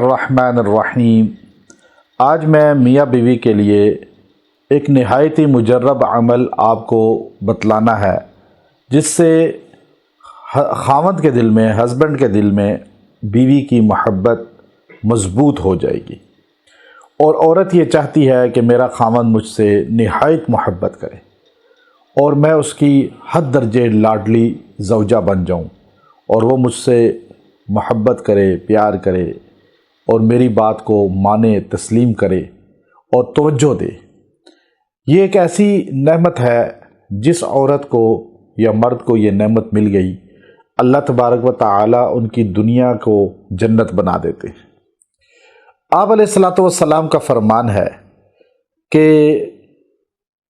الرحمن الرحیم۔ آج میں میاں بیوی کے لیے ایک نہایت ہی مجرب عمل آپ کو بتلانا ہے، جس سے خاوند کے دل میں، ہسبینڈ کے دل میں بیوی کی محبت مضبوط ہو جائے گی۔ اور عورت یہ چاہتی ہے کہ میرا خاوند مجھ سے نہایت محبت کرے اور میں اس کی حد درجے لاڈلی زوجہ بن جاؤں، اور وہ مجھ سے محبت کرے، پیار کرے اور میری بات کو مانے، تسلیم کرے اور توجہ دے۔ یہ ایک ایسی نعمت ہے جس عورت کو یا مرد کو یہ نعمت مل گئی، اللہ تبارک و تعالی ان کی دنیا کو جنت بنا دیتے ہیں۔ آپ علیہ الصلوۃ والسلام کا فرمان ہے کہ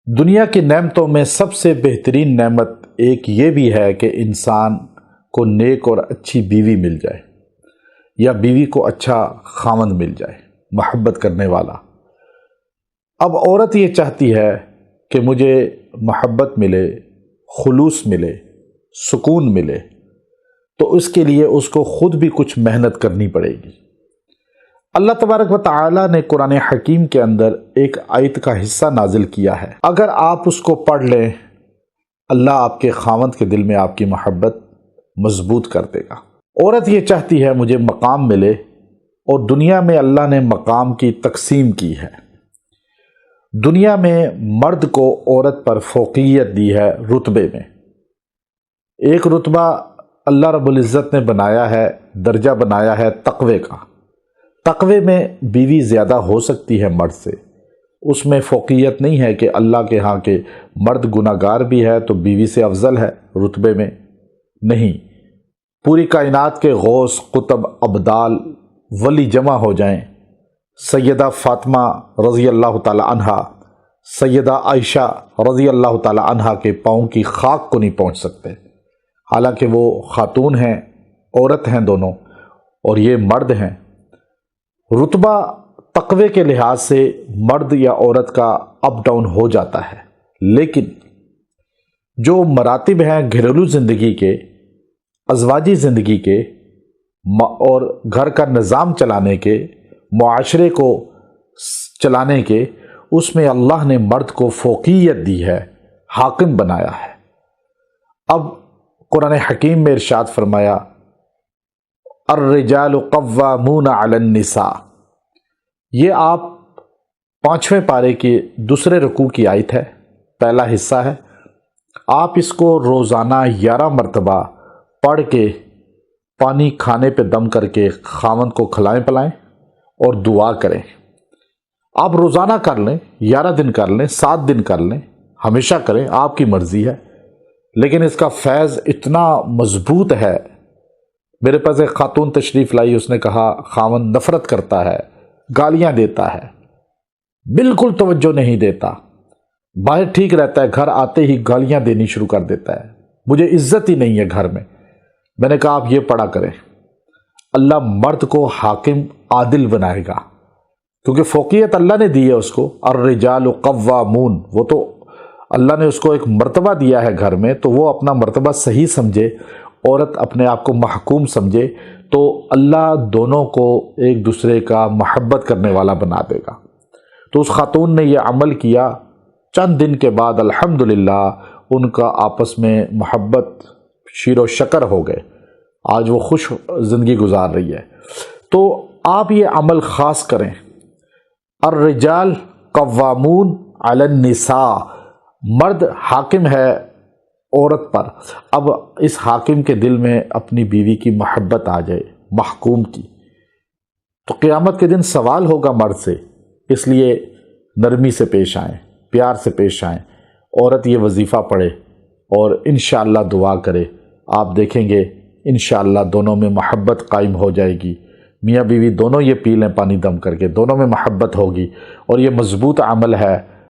دنیا کی نعمتوں میں سب سے بہترین نعمت ایک یہ بھی ہے کہ انسان کو نیک اور اچھی بیوی مل جائے، یا بیوی کو اچھا خاوند مل جائے، محبت کرنے والا۔ اب عورت یہ چاہتی ہے کہ مجھے محبت ملے، خلوص ملے، سکون ملے، تو اس کے لیے اس کو خود بھی کچھ محنت کرنی پڑے گی۔ اللہ تبارک و تعالی نے قرآن حکیم کے اندر ایک آیت کا حصہ نازل کیا ہے، اگر آپ اس کو پڑھ لیں، اللہ آپ کے خاوند کے دل میں آپ کی محبت مضبوط کر دے گا۔ عورت یہ چاہتی ہے مجھے مقام ملے، اور دنیا میں اللہ نے مقام کی تقسیم کی ہے۔ دنیا میں مرد کو عورت پر فوقیت دی ہے رتبے میں۔ ایک رتبہ اللہ رب العزت نے بنایا ہے، درجہ بنایا ہے تقوی کا۔ تقوی میں بیوی زیادہ ہو سکتی ہے مرد سے، اس میں فوقیت نہیں ہے کہ اللہ کے ہاں کے مرد گناہ گار بھی ہے تو بیوی سے افضل ہے رتبے میں، نہیں۔ پوری کائنات کے غوث، قطب، ابدال، ولی جمع ہو جائیں، سیدہ فاطمہ رضی اللہ تعالی عنہا، سیدہ عائشہ رضی اللہ تعالی عنہا کے پاؤں کی خاک کو نہیں پہنچ سکتے، حالانکہ وہ خاتون ہیں، عورت ہیں دونوں، اور یہ مرد ہیں۔ رتبہ تقوی کے لحاظ سے مرد یا عورت کا اپ ڈاؤن ہو جاتا ہے، لیکن جو مراتب ہیں گھریلو زندگی کے، ازواجی زندگی کے، اور گھر کا نظام چلانے کے، معاشرے کو چلانے کے، اس میں اللہ نے مرد کو فوقیت دی ہے، حاکم بنایا ہے۔ اب قرآن حکیم میں ارشاد فرمایا، الرجال قوامون علی النساء۔ یہ آپ 5ویں پارے کی دوسرے رکوع کی آیت ہے، پہلا حصہ ہے۔ آپ اس کو روزانہ 11 مرتبہ پڑھ کے، پانی کھانے پہ دم کر کے خاوند کو کھلائیں پلائیں اور دعا کریں۔ آپ روزانہ کر لیں، 11 دن کر لیں، 7 دن کر لیں، ہمیشہ کریں، آپ کی مرضی ہے، لیکن اس کا فیض اتنا مضبوط ہے۔ میرے پاس ایک خاتون تشریف لائی، اس نے کہا خاوند نفرت کرتا ہے، گالیاں دیتا ہے، بالکل توجہ نہیں دیتا، باہر ٹھیک رہتا ہے، گھر آتے ہی گالیاں دینی شروع کر دیتا ہے، مجھے عزت ہی نہیں ہے گھر میں۔ میں نے کہا آپ یہ پڑھا کریں، اللہ مرد کو حاکم عادل بنائے گا، کیونکہ فوقیت اللہ نے دی ہے اس کو۔ الرجال قوامون، وہ تو اللہ نے اس کو ایک مرتبہ دیا ہے گھر میں، تو وہ اپنا مرتبہ صحیح سمجھے، عورت اپنے آپ کو محکوم سمجھے، تو اللہ دونوں کو ایک دوسرے کا محبت کرنے والا بنا دے گا۔ تو اس خاتون نے یہ عمل کیا، چند دن کے بعد الحمدللہ ان کا آپس میں محبت شیر و شکر ہو گئے، آج وہ خوش زندگی گزار رہی ہے۔ تو آپ یہ عمل خاص کریں، الرجال قوامون علی النساء، مرد حاکم ہے عورت پر۔ اب اس حاکم کے دل میں اپنی بیوی کی محبت آ جائے، محکوم کی، تو قیامت کے دن سوال ہوگا مرد سے، اس لیے نرمی سے پیش آئیں، پیار سے پیش آئیں، عورت یہ وظیفہ پڑھے اور انشاءاللہ دعا کرے، آپ دیکھیں گے انشاءاللہ دونوں میں محبت قائم ہو جائے گی۔ میاں بیوی دونوں یہ پی لیں پانی دم کر کے، دونوں میں محبت ہوگی، اور یہ مضبوط عمل ہے۔